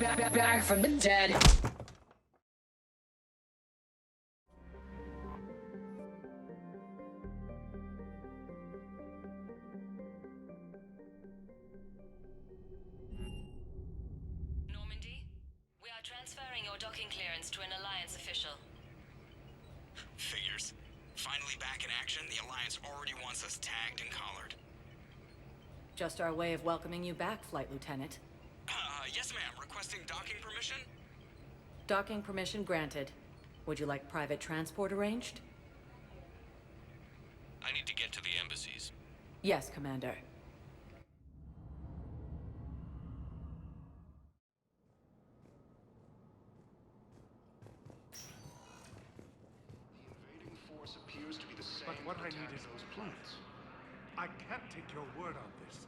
back from the dead. Normandy, we are transferring your docking clearance to an Alliance official. Figures. Finally back in action, the Alliance already wants us tagged and collared. Just our way of welcoming you back, Flight Lieutenant. Yes ma'am, requesting docking permission? Docking permission granted. Would you like private transport arranged? I need to get to the embassies. Yes, Commander. But what I need is those plans. I can't take your word on this.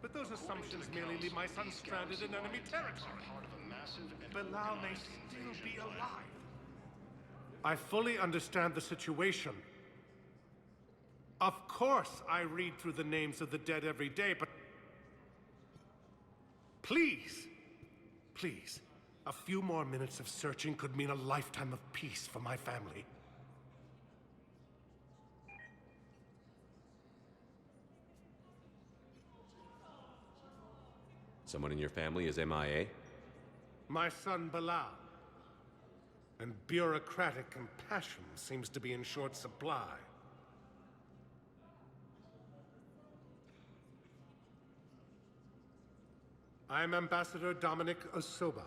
But those assumptions merely leave my son stranded in enemy territory. Bilal may still be alive. I fully understand the situation. Of course I read through the names of the dead every day, but... Please, please, a few more minutes of searching could mean a lifetime of peace for my family. Someone in your family is MIA? My son Bilal. And bureaucratic compassion seems to be in short supply. I'm Ambassador Dominic Osoba.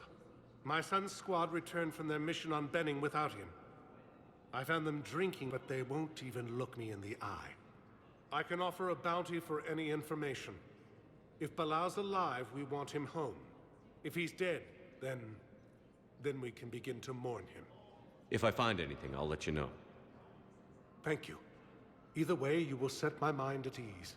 My son's squad returned from their mission on Benning without him. I found them drinking, but they won't even look me in the eye. I can offer a bounty for any information. If Bilal's alive, we want him home. If he's dead, then we can begin to mourn him. If I find anything, I'll let you know. Thank you. Either way, you will set my mind at ease.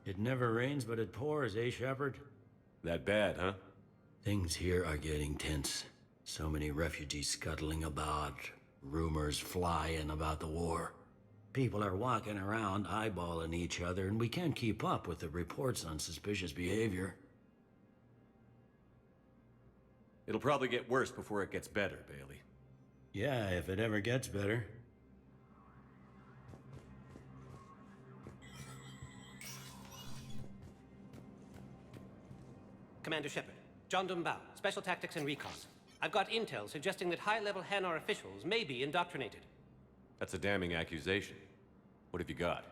It never rains, but it pours, eh, Shepard? That bad, huh? Things here are getting tense. So many refugees scuttling about, rumors flying about the war. People are walking around eyeballing each other, and we can't keep up with the reports on suspicious behavior. It'll probably get worse before it gets better, Bailey. Yeah, if it ever gets better. Commander Shepard, John Dumbao, Special Tactics and Recon. I've got intel suggesting that high-level Hanar officials may be indoctrinated. That's a damning accusation. What have you got?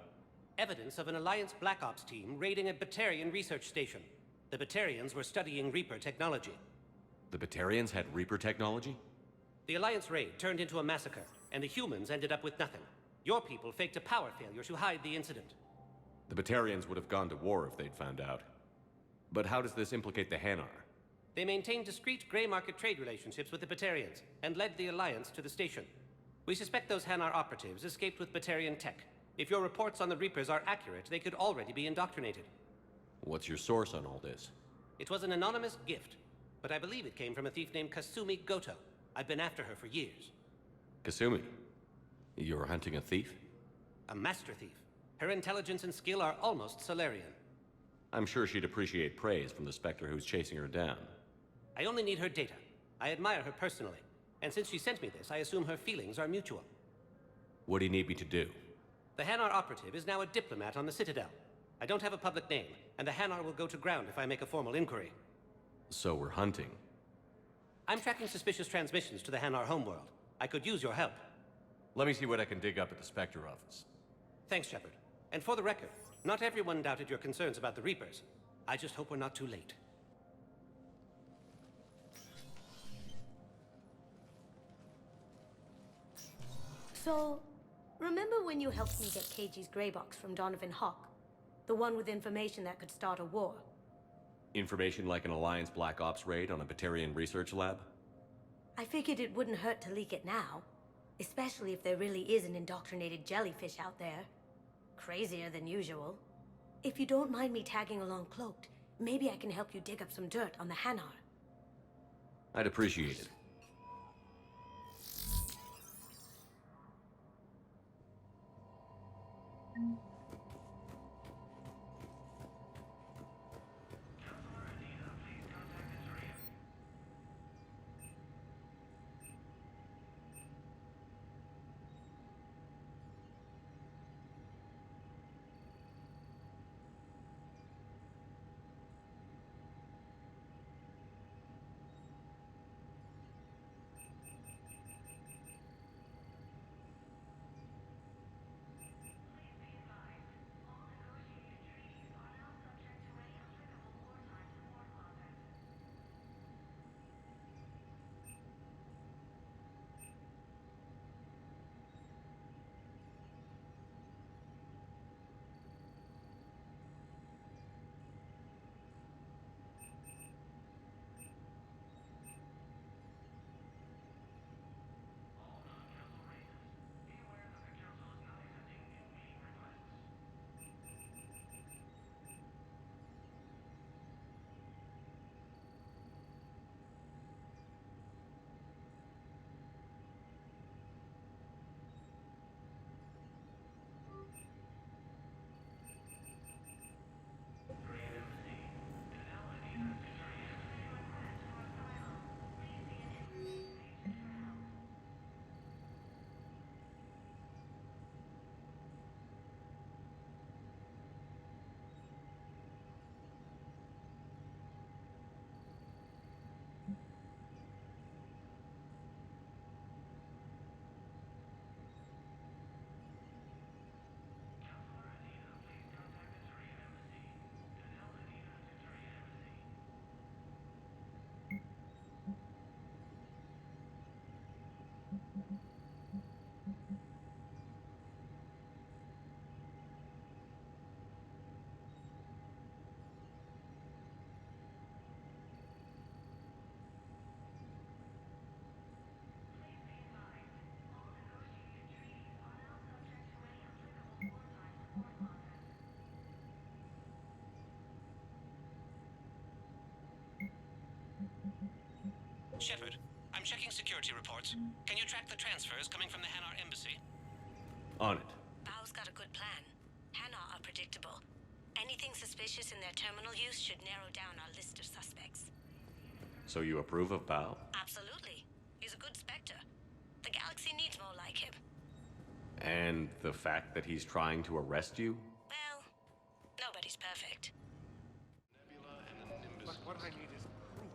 Evidence of an Alliance Black Ops team raiding a Batarian research station. The Batarians were studying Reaper technology. The Batarians had Reaper technology? The Alliance raid turned into a massacre, and the humans ended up with nothing. Your people faked a power failure to hide the incident. The Batarians would have gone to war if they'd found out. But how does this implicate the Hanar? They maintained discreet gray market trade relationships with the Batarians, and led the Alliance to the station. We suspect those Hanar operatives escaped with Batarian tech. If your reports on the Reapers are accurate, they could already be indoctrinated. What's your source on all this? It was an anonymous gift, but I believe it came from a thief named Kasumi Goto. I've been after her for years. Kasumi? You're hunting a thief? A master thief. Her intelligence and skill are almost Solarian. I'm sure she'd appreciate praise from the Spectre who's chasing her down. I only need her data. I admire her personally. And since she sent me this, I assume her feelings are mutual. What do you need me to do? The Hanar operative is now a diplomat on the Citadel. I don't have a public name, and the Hanar will go to ground if I make a formal inquiry. So we're hunting. I'm tracking suspicious transmissions to the Hanar homeworld. I could use your help. Let me see what I can dig up at the Spectre office. Thanks, Shepard. And for the record, not everyone doubted your concerns about the Reapers. I just hope we're not too late. So, remember when you helped me get KG's grey box from Donovan Hawk? The one with information that could start a war? Information like an Alliance Black Ops raid on a Batarian research lab? I figured it wouldn't hurt to leak it now. Especially if there really is an indoctrinated jellyfish out there. Crazier than usual. If you don't mind me tagging along cloaked, maybe I can help you dig up some dirt on the Hanar. I'd appreciate it. Shepard, I'm checking security reports. Can you track the transfers coming from the Hanar embassy? On it. Bao's got a good plan. Hanar are predictable. Anything suspicious in their terminal use should narrow down our list of suspects. So you approve of Bao? Absolutely. He's a good Spectre. The galaxy needs more like him. And the fact that he's trying to arrest you? Well, nobody's perfect. But what I need is proof.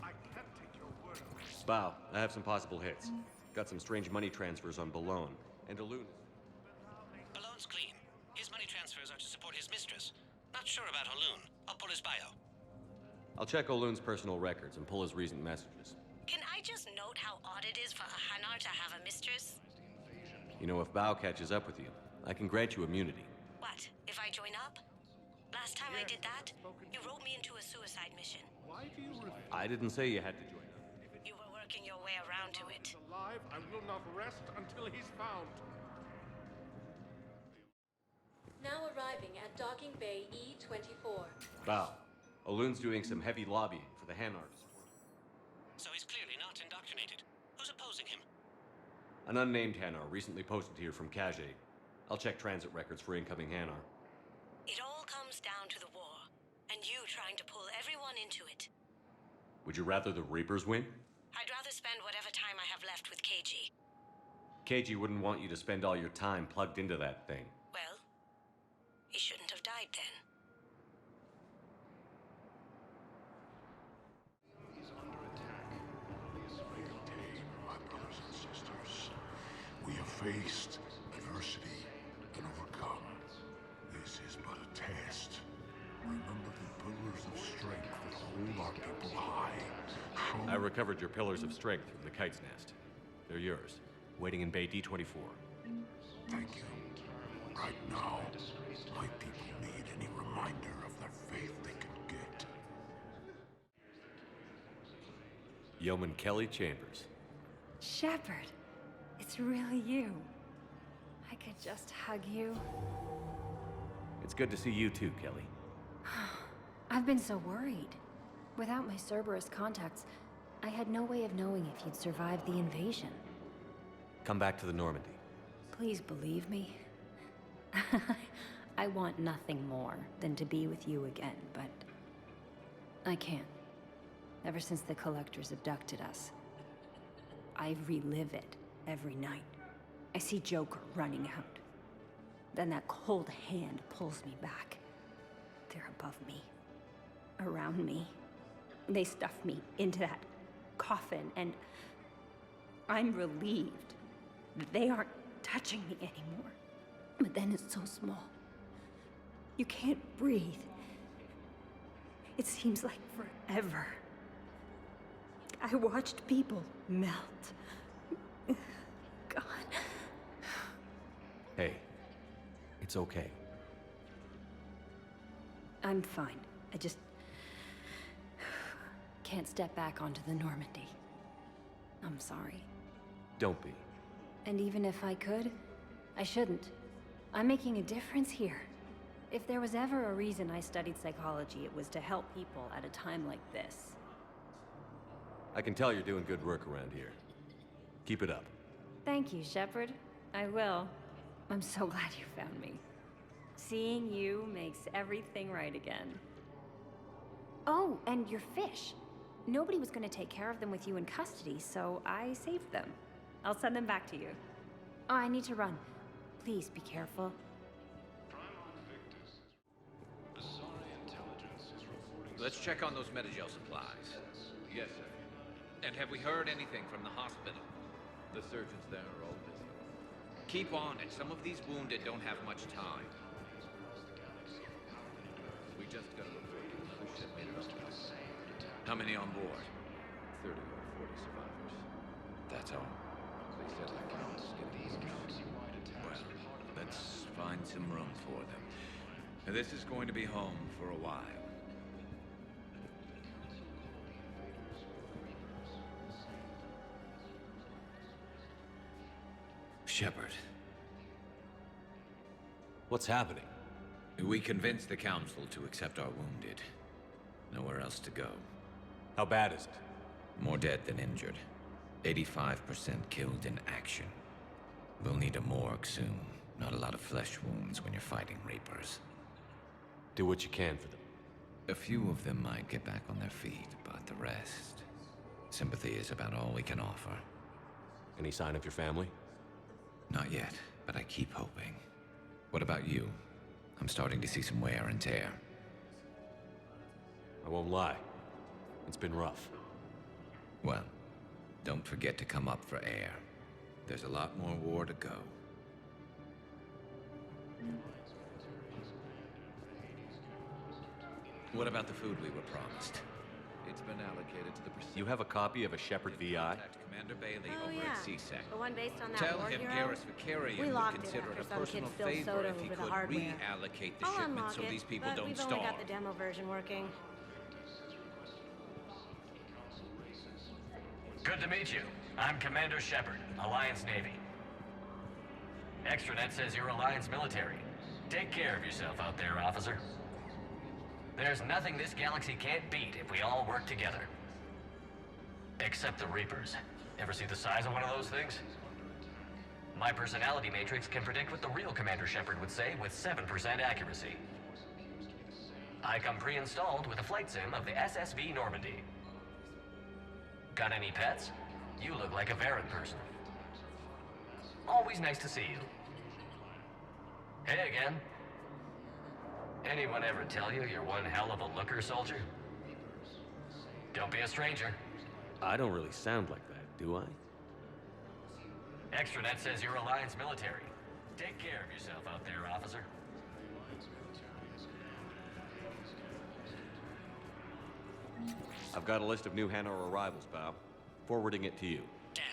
I can't take your word on this. Bao, I have some possible hits. Got some strange money transfers on Balone. And Alun. Balone's clean. His money transfers are to support his mistress. Not sure about Olun. I'll pull his bio. I'll check Olun's personal records and pull his recent messages. Can I just note how odd it is for a Hanar to have a mistress? You know, if Bao catches up with you, I can grant you immunity. What, if I join up? Last time I did that, you wrote me into a suicide mission. Why do you refuse? I didn't say you had to join up. You were working your way around to it. Alive, I will not rest until he's found. Now arriving at Docking Bay E-24. Bao, Olun's doing some heavy lobbying for the Hanar to support him. So he's clearly not indoctrinated. Who's opposing him? An unnamed Hanar recently posted here from Kajay. I'll check transit records for incoming Hanar. It all comes down to the war, and you trying to pull everyone into it. Would you rather the Reapers win? I'd rather spend whatever time I have left with KG. KG wouldn't want you to spend all your time plugged into that thing. Well, he shouldn't have died then. My brothers and sisters, we have faced adversity and overcome. This is but a test. Remember the pillars of strength that hold our people high. Show I recovered your pillars of strength from the kite's nest. They're yours, waiting in Bay D-24. Thank you. Right now, my people need any reminder of their faith they can get. Yeoman Kelly Chambers. Shepard, it's really you. I could just hug you. It's good to see you too, Kelly. I've been so worried. Without my Cerberus contacts, I had no way of knowing if you'd survived the invasion. Come back to the Normandy. Please believe me. I want nothing more than to be with you again, but I can't. Ever since the Collectors abducted us, I relive it every night. I see Joker running out. Then that cold hand pulls me back. They're above me, around me. They stuff me into that coffin, and I'm relieved that they aren't touching me anymore. But then it's so small. You can't breathe. It seems like forever. I watched people melt. God. Hey, it's okay. I'm fine. I just can't step back onto the Normandy. I'm sorry. Don't be. And even if I could, I shouldn't. I'm making a difference here. If there was ever a reason I studied psychology, it was to help people at a time like this. I can tell you're doing good work around here. Keep it up. Thank you, Shepard. I will. I'm so glad you found me. Seeing you makes everything right again. Oh, and your fish. Nobody was going to take care of them with you in custody, so I saved them. I'll send them back to you. Oh, I need to run. Please be careful. Let's check on those Metagel supplies. Yes, sir. And have we heard anything from the hospital? The surgeons there are all busy. Keep on it. Some of these wounded don't have much time. We just got a report of another shipment of us. How many on board? 30 or 40 survivors. That's all. They said the count's getting worse. Well, let's find some room for them. Now, this is going to be home for a while. Shepard. What's happening? We convinced the Council to accept our wounded. Nowhere else to go. How bad is it? More dead than injured. 85% killed in action. We'll need a morgue soon. Not a lot of flesh wounds when you're fighting Reapers. Do what you can for them. A few of them might get back on their feet, but the rest... Sympathy is about all we can offer. Any sign of your family? Not yet, but I keep hoping. What about you? I'm starting to see some wear and tear. I won't lie. It's been rough. Well, don't forget to come up for air. There's a lot more war to go. What about the food we were promised? It's been allocated to the You have a copy of a Shepard VI? Contact Commander Bailey over at CSEC. The one based on that Tell war him hero? Garrus Vicarian We would locked it consider it after a some personal kid spilled favor soda if he over the could hardware. reallocate the I'll shipment unlock so it, these people but don't we've starve. only got the demo version working. Good to meet you. I'm Commander Shepard, Alliance Navy. Extranet says you're Alliance military. Take care of yourself out there, officer. There's nothing this galaxy can't beat if we all work together. Except the Reapers. Ever see the size of one of those things? My personality matrix can predict what the real Commander Shepard would say with 7% accuracy. I come pre-installed with a flight sim of the SSV Normandy. Got any pets? You look like a Varen person. Always nice to see you. Hey again. Anyone ever tell you you're one hell of a looker, soldier? Don't be a stranger. I don't really sound like that, do I? Extranet says you're Alliance military. Take care of yourself out there, officer. I've got a list of new Hanar arrivals, Bob. Forwarding it to you. Damn.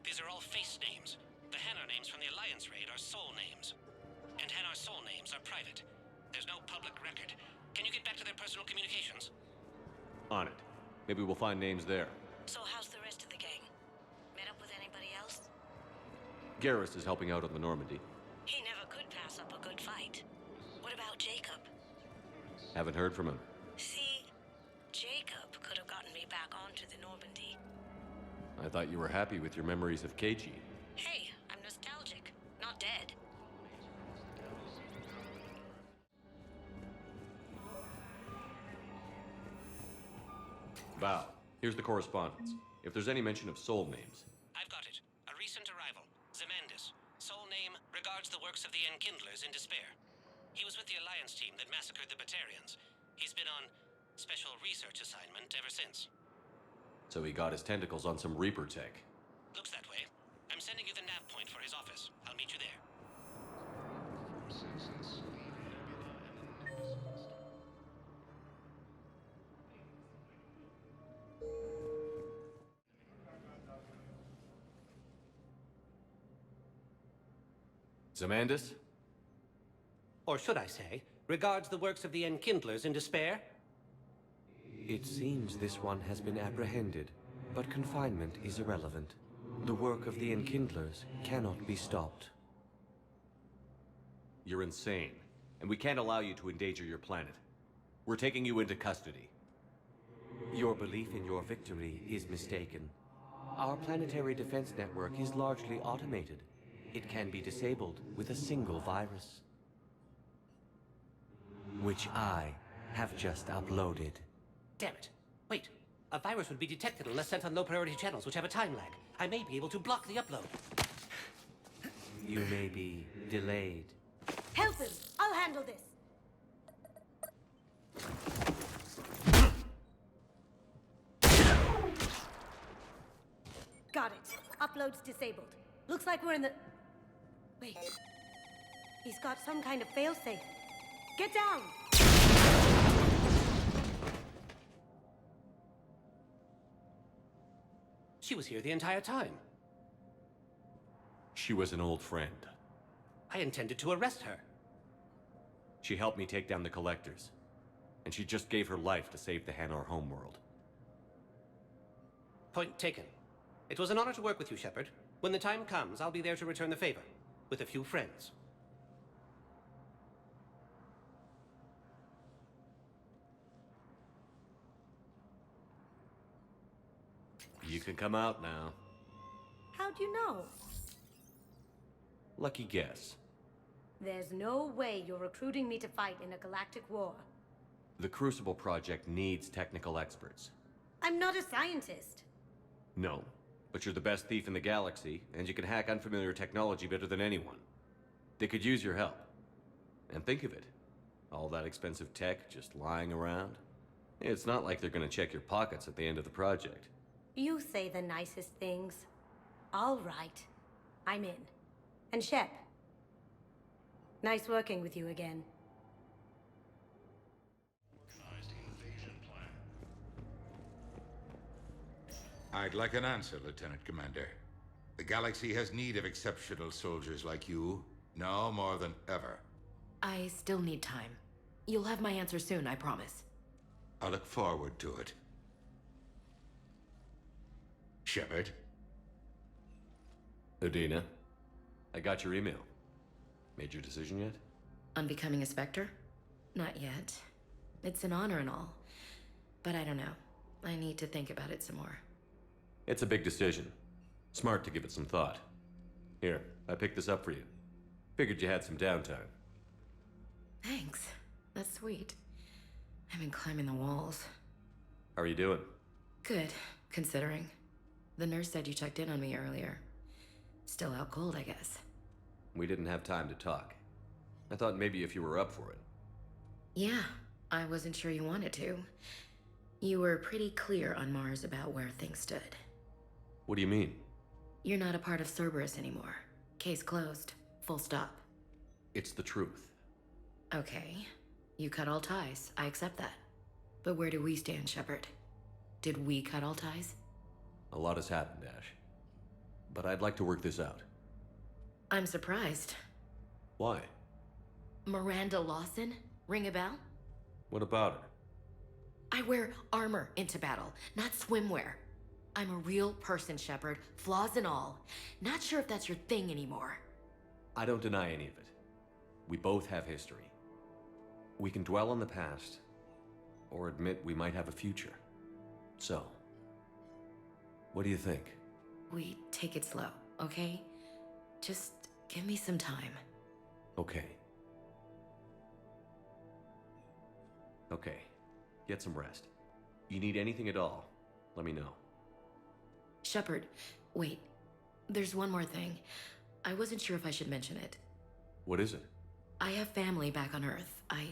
These are all face names. The Hanar names from the Alliance raid are soul names. And Hanar soul names are private. There's no public record. Can you get back to their personal communications? On it. Maybe we'll find names there. So how's the rest of the gang? Met up with anybody else? Garrus is helping out on the Normandy. He never could pass up a good fight. What about Jacob? Haven't heard from him. See, Jacob could have gotten me back onto the Normandy. I thought you were happy with your memories of KG. Hey, I'm nostalgic, not dead. Here's the correspondence. If there's any mention of soul names. I've got it. A recent arrival. Zemandis. Soul name regards the works of the Enkindlers in despair. He was with the Alliance team that massacred the Batarians. He's been on special research assignment ever since. So he got his tentacles on some Reaper tech. Looks that way. I'm sending you the nav point for his office. I'll meet you there. Zemandis? Or should I say, regards the works of the Enkindlers in despair? It seems this one has been apprehended, but confinement is irrelevant. The work of the Enkindlers cannot be stopped. You're insane, and we can't allow you to endanger your planet. We're taking you into custody. Your belief in your victory is mistaken. Our planetary defense network is largely automated. It can be disabled with a single virus, which I have just uploaded. Damn it. Wait. A virus would be detected unless sent on low-priority channels, which have a time lag. I may be able to block the upload. You may be delayed. Help him! I'll handle this! Got it. Upload's disabled. Looks like we're in the... Wait. He's got some kind of failsafe. Get down! She was here the entire time. She was an old friend. I intended to arrest her. She helped me take down the Collectors. And she just gave her life to save the Hanar homeworld. Point taken. It was an honor to work with you, Shepard. When the time comes, I'll be there to return the favor. With a few friends. You can come out now. How'd you know? Lucky guess. There's no way you're recruiting me to fight in a galactic war. The Crucible Project needs technical experts. I'm not a scientist. No, but you're the best thief in the galaxy, and you can hack unfamiliar technology better than anyone. They could use your help. And think of it. All that expensive tech just lying around. It's not like they're gonna check your pockets at the end of the project. You say the nicest things. All right. I'm in. And Shep. Nice working with you again. I'd like an answer, Lieutenant Commander. The galaxy has need of exceptional soldiers like you, now more than ever. I still need time. You'll have my answer soon, I promise. I look forward to it. Shepard? Udina, I got your email. Made your decision yet? On becoming a Spectre? Not yet. It's an honor and all. But I don't know. I need to think about it some more. It's a big decision. Smart to give it some thought. Here, I picked this up for you. Figured you had some downtime. Thanks. That's sweet. I've been climbing the walls. How are you doing? Good, considering. The nurse said you checked in on me earlier. Still out cold, I guess. We didn't have time to talk. I thought maybe if you were up for it. Yeah, I wasn't sure you wanted to. You were pretty clear on Mars about where things stood. What do you mean? You're not a part of Cerberus anymore. Case closed. Full stop. It's the truth. Okay. You cut all ties. I accept that. But where do we stand, Shepard? Did we cut all ties? A lot has happened, Ash. But I'd like to work this out. I'm surprised. Why? Miranda Lawson? Ring a bell? What about her? I wear armor into battle, not swimwear. I'm a real person, Shepard, flaws and all. Not sure if that's your thing anymore. I don't deny any of it. We both have history. We can dwell on the past, or admit we might have a future. So, what do you think? We take it slow, okay? Just give me some time. Okay. Okay. Get some rest. You need anything at all, let me know. Shepard, wait. There's one more thing. I wasn't sure if I should mention it. What is it? I have family back on Earth. I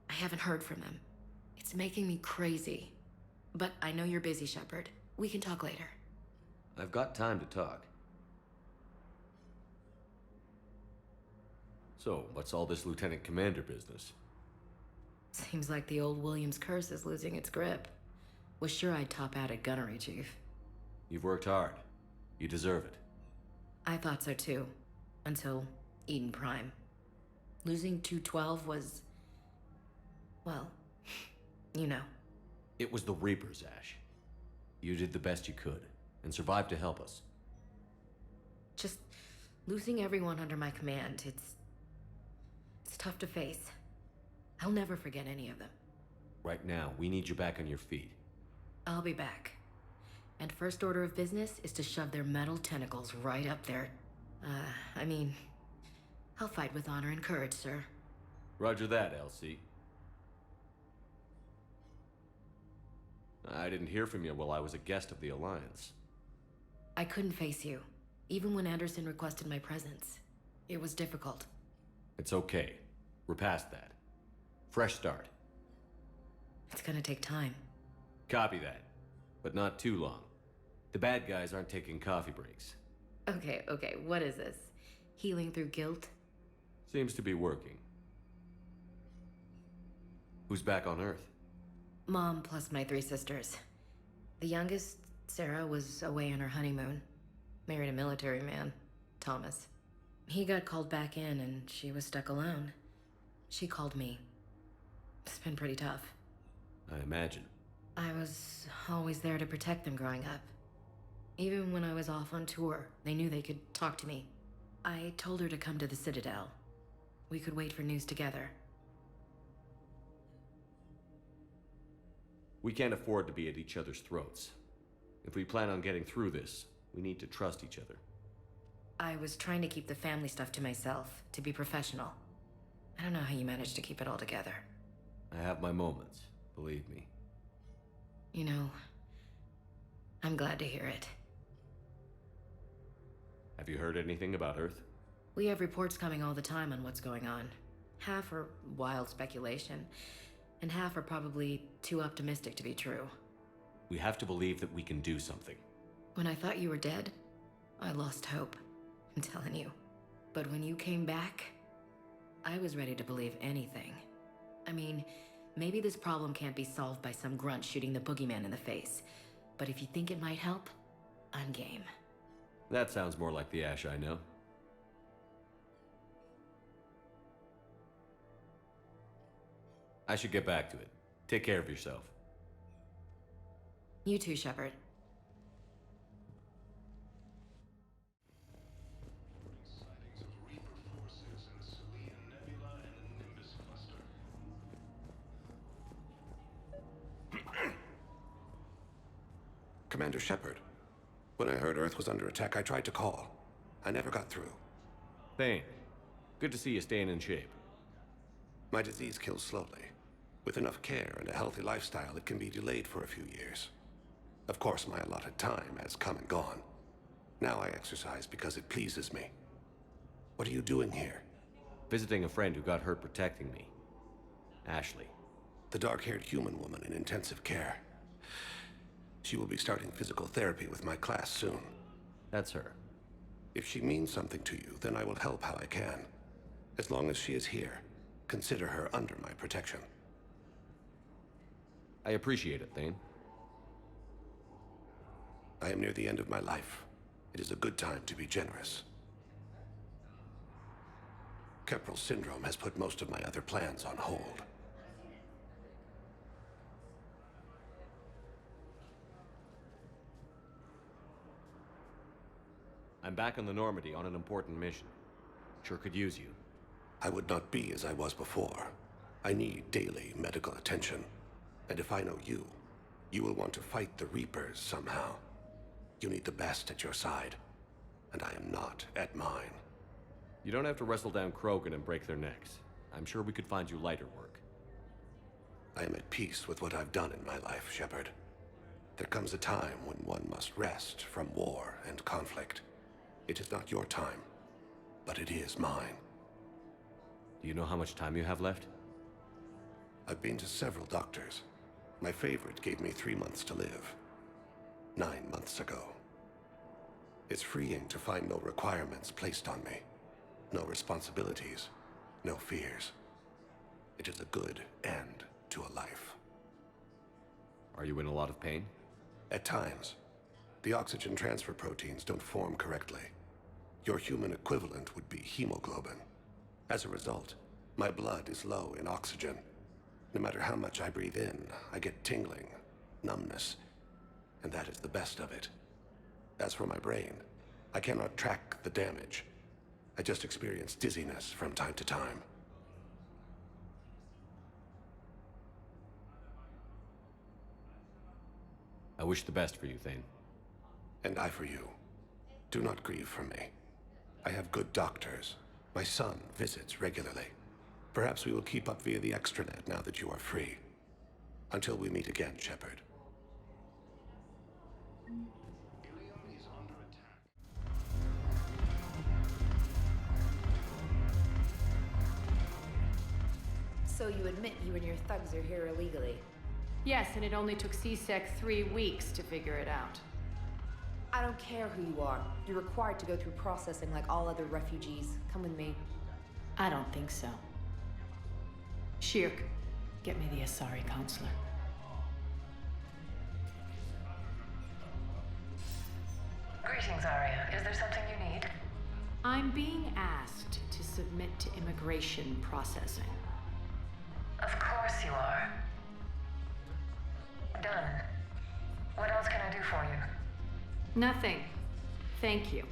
haven't heard from them. It's making me crazy. But I know you're busy, Shepard. We can talk later. I've got time to talk. So, what's all this Lieutenant Commander business? Seems like the old Williams curse is losing its grip. Was sure I'd top out at gunnery, Chief. You've worked hard. You deserve it. I thought so too. Until Eden Prime. Losing 212 was... well, you know. It was the Reapers, Ash. You did the best you could, and survived to help us. Just losing everyone under my command, it's tough to face. I'll never forget any of them. Right now, we need you back on your feet. I'll be back. And first order of business is to shove their metal tentacles right up there. I mean, I'll fight with honor and courage, sir. Roger that, LC. I didn't hear from you while I was a guest of the Alliance. I couldn't face you, even when Anderson requested my presence. It was difficult. It's okay. We're past that. Fresh start. It's gonna take time. Copy that. But not too long. The bad guys aren't taking coffee breaks. Okay, what is this? Healing through guilt? Seems to be working. Who's back on Earth? Mom plus my 3 sisters. The youngest, Sarah, was away on her honeymoon. Married a military man, Thomas. He got called back in and she was stuck alone. She called me. It's been pretty tough. I imagine. I was always there to protect them growing up. Even when I was off on tour, they knew they could talk to me. I told her to come to the Citadel. We could wait for news together. We can't afford to be at each other's throats. If we plan on getting through this, we need to trust each other. I was trying to keep the family stuff to myself, to be professional. I don't know how you managed to keep it all together. I have my moments, believe me. You know, I'm glad to hear it. Have you heard anything about Earth? We have reports coming all the time on what's going on. Half are wild speculation, and half are probably too optimistic to be true. We have to believe that we can do something. When I thought you were dead, I lost hope. I'm telling you. But when you came back, I was ready to believe anything. I mean, maybe this problem can't be solved by some grunt shooting the boogeyman in the face. But if you think it might help, I'm game. That sounds more like the Ash I know. I should get back to it. Take care of yourself. You too, Shepard. Commander Shepard. When I heard Earth was under attack, I tried to call. I never got through. Thane, good to see you staying in shape. My disease kills slowly. With enough care and a healthy lifestyle, it can be delayed for a few years. Of course, my allotted time has come and gone. Now I exercise because it pleases me. What are you doing here? Visiting a friend who got hurt protecting me. Ashley. The dark-haired human woman in intensive care. She will be starting physical therapy with my class soon. That's her. If she means something to you, then I will help how I can. As long as she is here, consider her under my protection. I appreciate it, Thane. I am near the end of my life. It is a good time to be generous. Keprel syndrome has put most of my other plans on hold. I'm back on the Normandy on an important mission. Sure could use you. I would not be as I was before. I need daily medical attention. And if I know you, you will want to fight the Reapers somehow. You need the best at your side, and I am not at mine. You don't have to wrestle down Krogan and break their necks. I'm sure we could find you lighter work. I am at peace with what I've done in my life, Shepard. There comes a time when one must rest from war and conflict. It is not your time, but it is mine. Do you know how much time you have left? I've been to several doctors. My favorite gave me 3 months to live. 9 months ago. It's freeing to find no requirements placed on me. No responsibilities. No fears. It is a good end to a life. Are you in a lot of pain? At times. The oxygen transfer proteins don't form correctly. Your human equivalent would be hemoglobin. As a result, my blood is low in oxygen. No matter how much I breathe in, I get tingling, numbness, and that is the best of it. As for my brain, I cannot track the damage. I just experience dizziness from time to time. I wish the best for you, Thane. And I for you. Do not grieve for me. I have good doctors. My son visits regularly. Perhaps we will keep up via the extranet now that you are free. Until we meet again, Shepard. So you admit you and your thugs are here illegally? Yes, and it only took CSEC 3 weeks to figure it out. I don't care who you are. You're required to go through processing like all other refugees. Come with me. I don't think so. Shirk, get me the Asari consular. Greetings, Arya. Is there something you need? I'm being asked to submit to immigration processing. Of course you are. Done. What else can I do for you? Nothing. Thank you.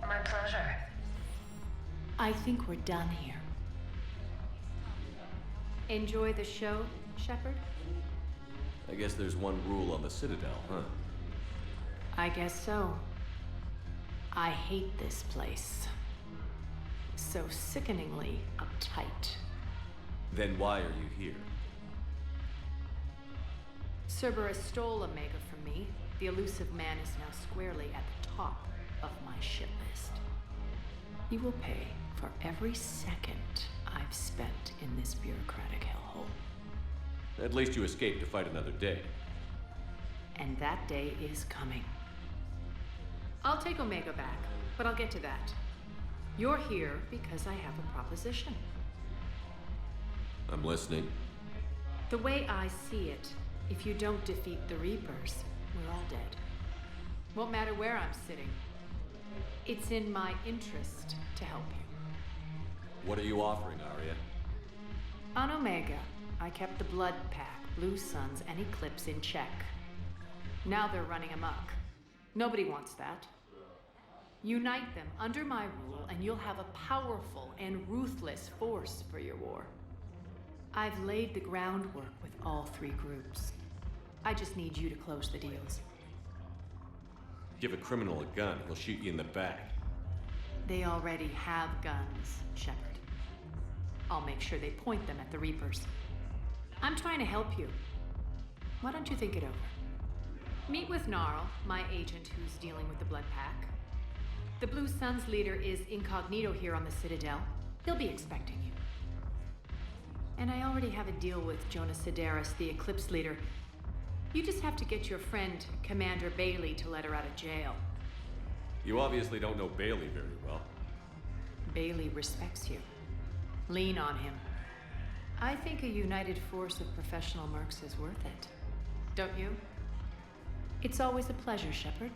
My pleasure. I think we're done here. Enjoy the show, Shepard? I guess there's one rule on the Citadel, huh? I guess so. I hate this place. So sickeningly uptight. Then why are you here? Cerberus stole Omega from me. The elusive man is now squarely at the top of my shit list. You will pay for every second I've spent in this bureaucratic hellhole. At least you escaped to fight another day. And that day is coming. I'll take Omega back, but I'll get to that. You're here because I have a proposition. I'm listening. The way I see it, if you don't defeat the Reapers, we're all dead. Won't matter where I'm sitting. It's in my interest to help you. What are you offering, Arya? On Omega, I kept the Blood Pack, Blue Suns, and Eclipse in check. Now they're running amok. Nobody wants that. Unite them under my rule, and you'll have a powerful and ruthless force for your war. I've laid the groundwork with all 3 groups. I just need you to close the deals. Give a criminal a gun, he'll shoot you in the back. They already have guns, Shepard. I'll make sure they point them at the Reapers. I'm trying to help you. Why don't you think it over? Meet with Gnarl, my agent who's dealing with the Blood Pack. The Blue Suns leader is incognito here on the Citadel. He'll be expecting you. And I already have a deal with Jonas Sidaris, the Eclipse leader. You just have to get your friend, Commander Bailey, to let her out of jail. You obviously don't know Bailey very well. Bailey respects you. Lean on him. I think a united force of professional mercs is worth it. Don't you? It's always a pleasure, Shepard.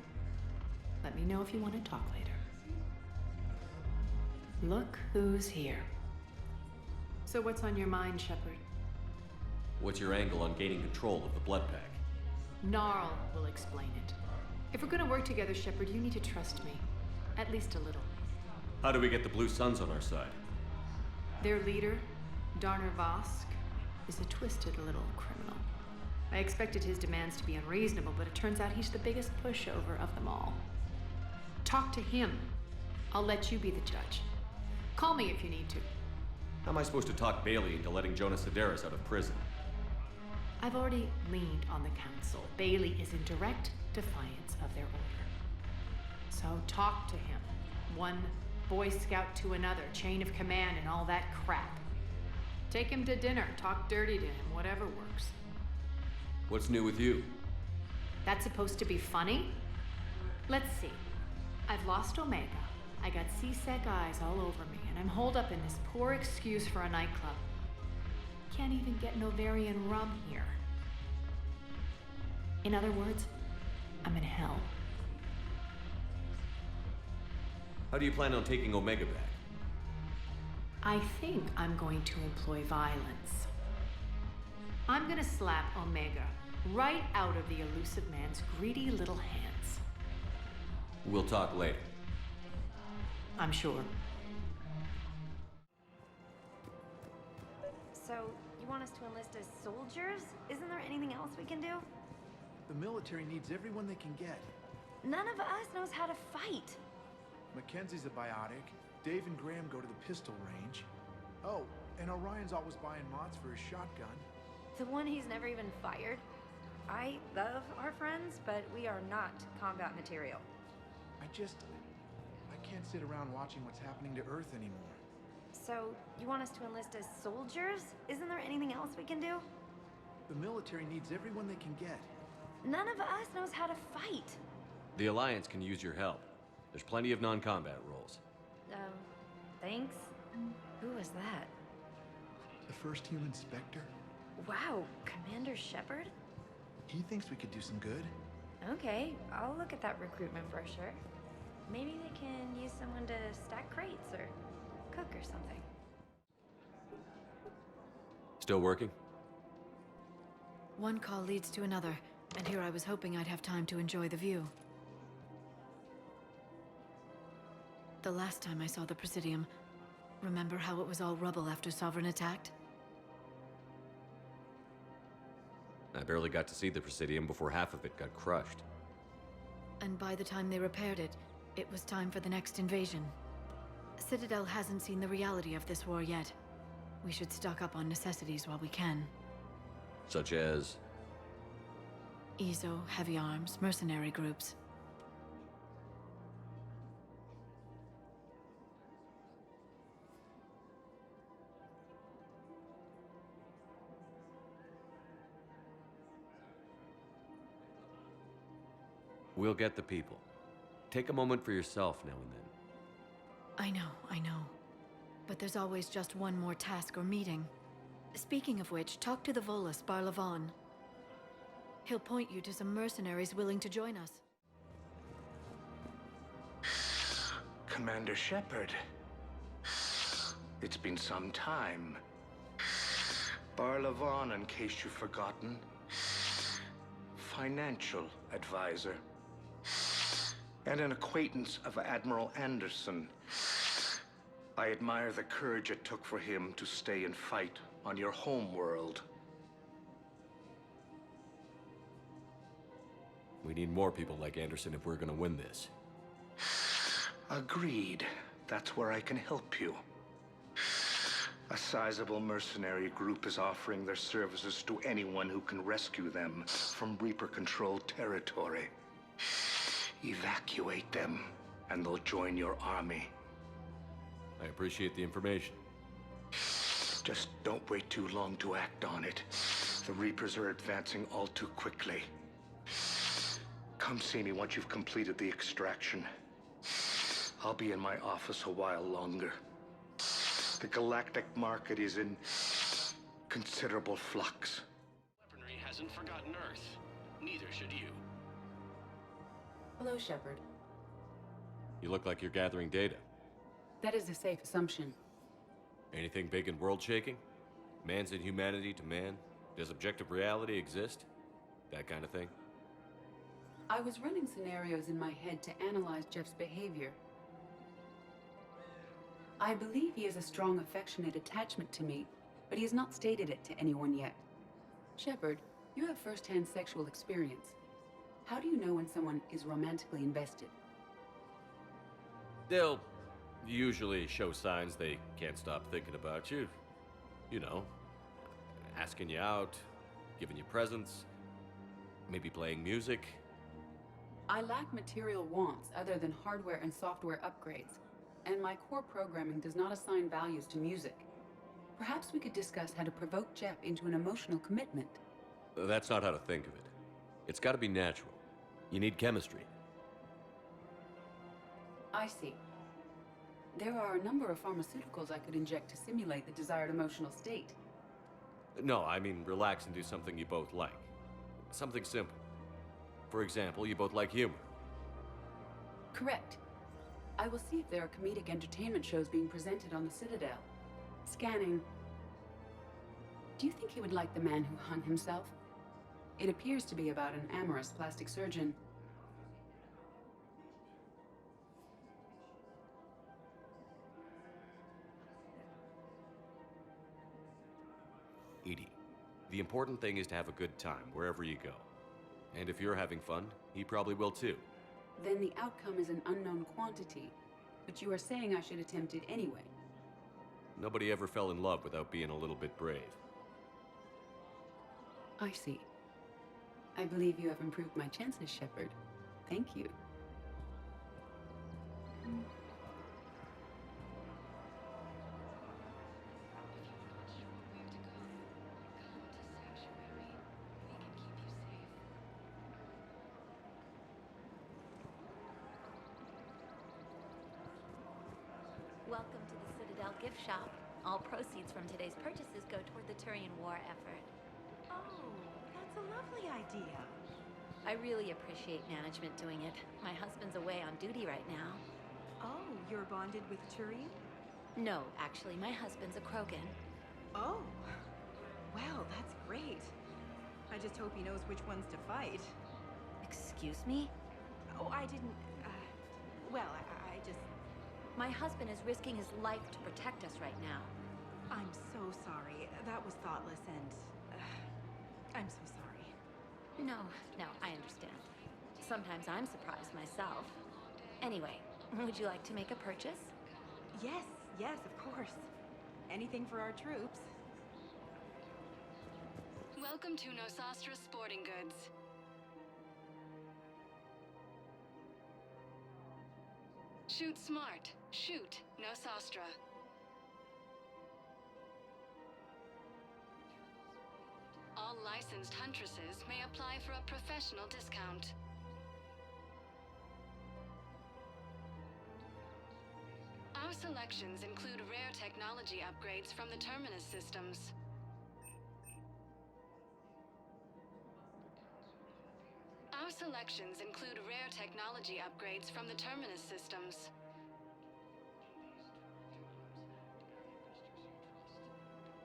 Let me know if you want to talk later. Look who's here. So what's on your mind, Shepard? What's your angle on gaining control of the Blood Pack? Gnarl will explain it. If we're gonna work together, Shepard, you need to trust me. At least a little. How do we get the Blue Suns on our side? Their leader, Darner Vosk, is a twisted little criminal. I expected his demands to be unreasonable, but it turns out he's the biggest pushover of them all. Talk to him. I'll let you be the judge. Call me if you need to. How am I supposed to talk Bailey into letting Jonas Sidaris out of prison? I've already leaned on the Council. Bailey is in direct defiance of their order. So talk to him. One Boy Scout to another, chain of command and all that crap. Take him to dinner, talk dirty to him, whatever works. What's new with you? That's supposed to be funny? Let's see. I've lost Omega. I got C-Sec eyes all over me, and I'm holed up in this poor excuse for a nightclub. Can't even get Novarian rum here. In other words, I'm in hell. How do you plan on taking Omega back? I think I'm going to employ violence. I'm gonna slap Omega right out of the elusive man's greedy little hands. We'll talk later. I'm sure. So, you want us to enlist as soldiers? Isn't there anything else we can do? The military needs everyone they can get. None of us knows how to fight. Mackenzie's a biotic. Dave and Graham go to the pistol range. Oh, and Orion's always buying mods for his shotgun. The one he's never even fired? I love our friends, but we are not combat material. I can't sit around watching what's happening to Earth anymore. So, you want us to enlist as soldiers? Isn't there anything else we can do? The military needs everyone they can get. None of us knows how to fight. The Alliance can use your help. There's plenty of non-combat roles. Thanks. Who was that? The first human Spectre? Wow, Commander Shepard? He thinks we could do some good. Okay, I'll look at that recruitment brochure. Maybe they can use someone to stack crates or cook or something. Still working? One call leads to another, and here I was hoping I'd have time to enjoy the view. The last time I saw the Presidium, remember how it was all rubble after Sovereign attacked? I barely got to see the Presidium before half of it got crushed. And by the time they repaired it, it was time for the next invasion. Citadel hasn't seen the reality of this war yet. We should stock up on necessities while we can. Such as? EZO, heavy arms, mercenary groups. We'll get the people. Take a moment for yourself now and then. I know. But there's always just one more task or meeting. Speaking of which, talk to the Volus, Barlavon. He'll point you to some mercenaries willing to join us. Commander Shepard. It's been some time. Barlavon, in case you've forgotten. Financial advisor. And an acquaintance of Admiral Anderson. I admire the courage it took for him to stay and fight on your home world. We need more people like Anderson if we're gonna win this. Agreed. That's where I can help you. A sizable mercenary group is offering their services to anyone who can rescue them from Reaper-controlled territory. Evacuate them, and they'll join your army. I appreciate the information. Just don't wait too long to act on it. The Reapers are advancing all too quickly. Come see me once you've completed the extraction. I'll be in my office a while longer. The galactic market is in considerable flux. Weaponry hasn't forgotten Earth. Neither should you. Hello, Shepard. You look like you're gathering data. That is a safe assumption. Anything big and world-shaking? Man's inhumanity to man? Does objective reality exist? That kind of thing? I was running scenarios in my head to analyze Jeff's behavior. I believe he has a strong affectionate attachment to me, but he has not stated it to anyone yet. Shepard, you have first-hand sexual experience. How do you know when someone is romantically invested? They'll usually show signs they can't stop thinking about you. You know, asking you out, giving you presents, maybe playing music. I lack material wants other than hardware and software upgrades, and my core programming does not assign values to music. Perhaps we could discuss how to provoke Jeff into an emotional commitment. That's not how to think of it. It's got to be natural. You need chemistry. I see. There are a number of pharmaceuticals I could inject to simulate the desired emotional state. No, I mean relax and do something you both like. Something simple. For example, you both like humor. Correct. I will see if there are comedic entertainment shows being presented on the Citadel. Scanning. Do you think he would like The Man Who Hung Himself? It appears to be about an amorous plastic surgeon. Edie, the important thing is to have a good time wherever you go. And if you're having fun, he probably will too. Then the outcome is an unknown quantity, but you are saying I should attempt it anyway. Nobody ever fell in love without being a little bit brave. I see. I believe you have improved my chances, Shepard. Thank you. Welcome to the Citadel gift shop. All proceeds from today's purchases go toward the Turian war effort. Oh, that's a lovely idea. I really appreciate management doing it. My husband's away on duty right now. Oh, you're bonded with Turian? No, actually, my husband's a Krogan. Oh, well, that's great. I just hope he knows which ones to fight. Excuse me? Oh, I didn't, well, I just... My husband is risking his life to protect us right now. I'm so sorry. That was thoughtless and... I'm so sorry. No, I understand. Sometimes I'm surprised myself. Anyway, would you like to make a purchase? Yes, of course. Anything for our troops. Welcome to Nosastra Sporting Goods. Shoot smart. Shoot Nosastra. All licensed huntresses may apply for a professional discount. Our selections include rare technology upgrades from the Terminus systems. Our selections include rare technology upgrades from the Terminus systems.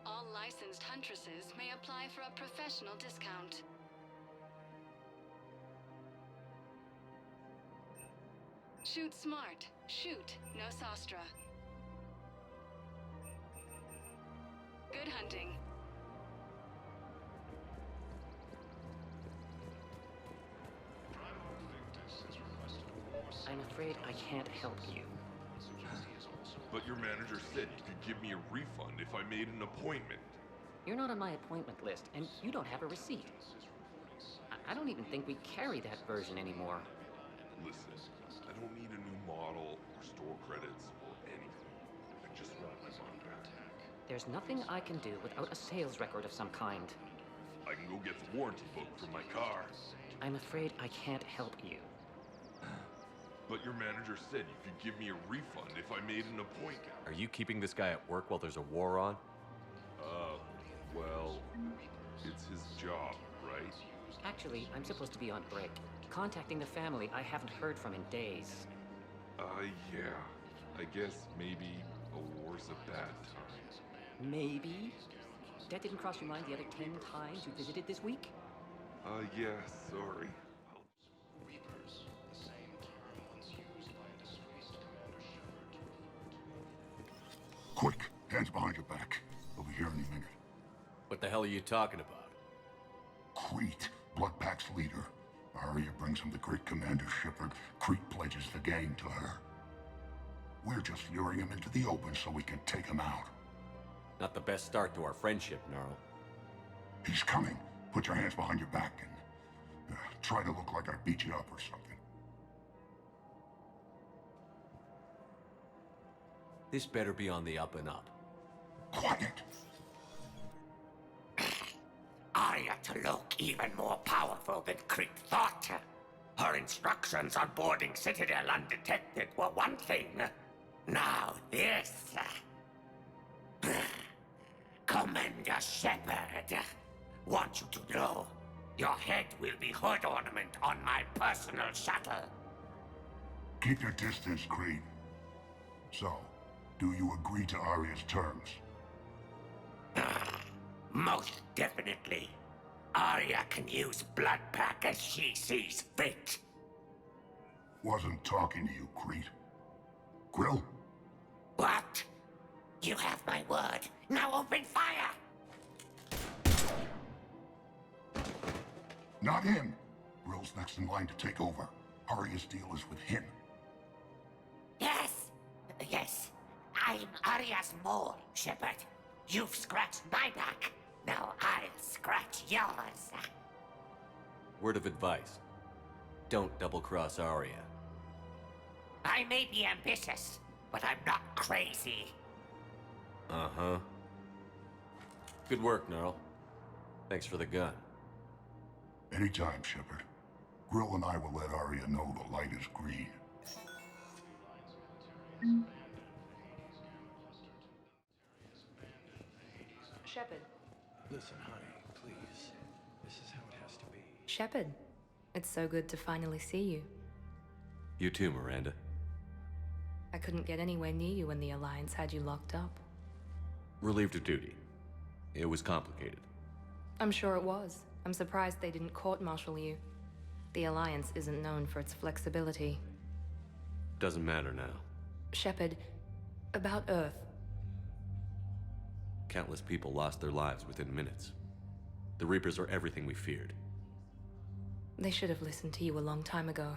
All licensed huntresses may apply for a professional discount. Shoot smart. Shoot Nosastra. Good hunting. I'm afraid I can't help you. But your manager said you could give me a refund if I made an appointment. You're not on my appointment list, and you don't have a receipt. I don't even think we carry that version anymore. Listen, I don't need a new model or store credits or anything. I just want my money back. There's nothing I can do without a sales record of some kind. I can go get the warranty book for my car. I'm afraid I can't help you. But your manager said you could give me a refund if I made an appointment. Are you keeping this guy at work while there's a war on? Well, it's his job, right? Actually, I'm supposed to be on break. Contacting the family I haven't heard from in days. Yeah. I guess maybe a war's a bad time. Maybe? That didn't cross your mind the other 10 times you visited this week? Yeah, sorry. Quick, hands behind your back. We'll be here any minute. What the hell are you talking about? Crete, Bloodpack's leader. Arya brings him the great Commander Shepard. Crete pledges the gang to her. We're just luring him into the open so we can take him out. Not the best start to our friendship, Gnarl. He's coming. Put your hands behind your back and try to look like I beat you up or something. This better be on the up and up. Quiet! Arya to look even more powerful than Crete thought. Her instructions on boarding Citadel undetected were one thing. Now this. Commander Shepard, want you to know, your head will be hood ornament on my personal shuttle. Keep your distance, Creed. So, do you agree to Arya's terms? Most definitely. Arya can use Bloodpack as she sees fit. Wasn't talking to you, Creed. Grill? What? You have my word. Now open fire! Not him. Grill's next in line to take over. Arya's deal is with him. Yes. Yes. I'm Arya's mole, Shepard. You've scratched my back. Now I'll scratch yours. Word of advice. Don't double-cross Arya. I may be ambitious, but I'm not crazy. Uh-huh. Good work, Gnarl. Thanks for the gun. Anytime, Shepard. Grill and I will let Arya know the light is green. Shepard. Listen, honey, please. This is how it has to be. Shepard, it's so good to finally see you. You too, Miranda. I couldn't get anywhere near you when the Alliance had you locked up. Relieved of duty. It was complicated. I'm sure it was. I'm surprised they didn't court-martial you. The Alliance isn't known for its flexibility. Doesn't matter now. Shepard, about Earth. Countless people lost their lives within minutes. The Reapers are everything we feared. They should have listened to you a long time ago.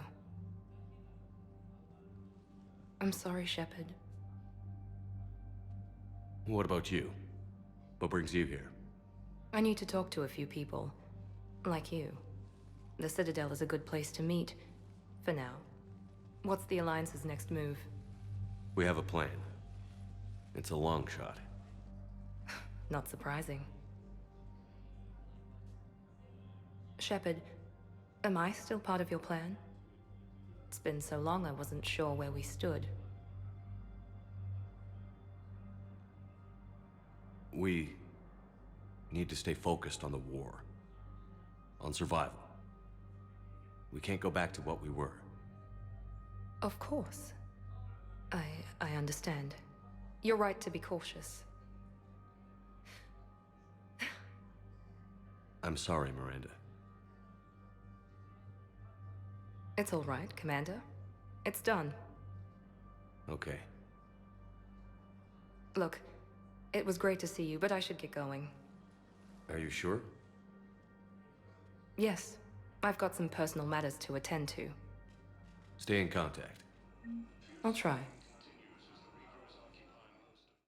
I'm sorry, Shepard. What about you? What brings you here? I need to talk to a few people. Like you. The Citadel is a good place to meet. For now. What's the Alliance's next move? We have a plan. It's a long shot. Not surprising. Shepard, am I still part of your plan? It's been so long I wasn't sure where we stood. We need to stay focused on the war. On survival. We can't go back to what we were. Of course. I understand. You're right to be cautious. I'm sorry, Miranda. It's all right, Commander. It's done. Okay. Look, it was great to see you, but I should get going. Are you sure? Yes. I've got some personal matters to attend to. Stay in contact. I'll try.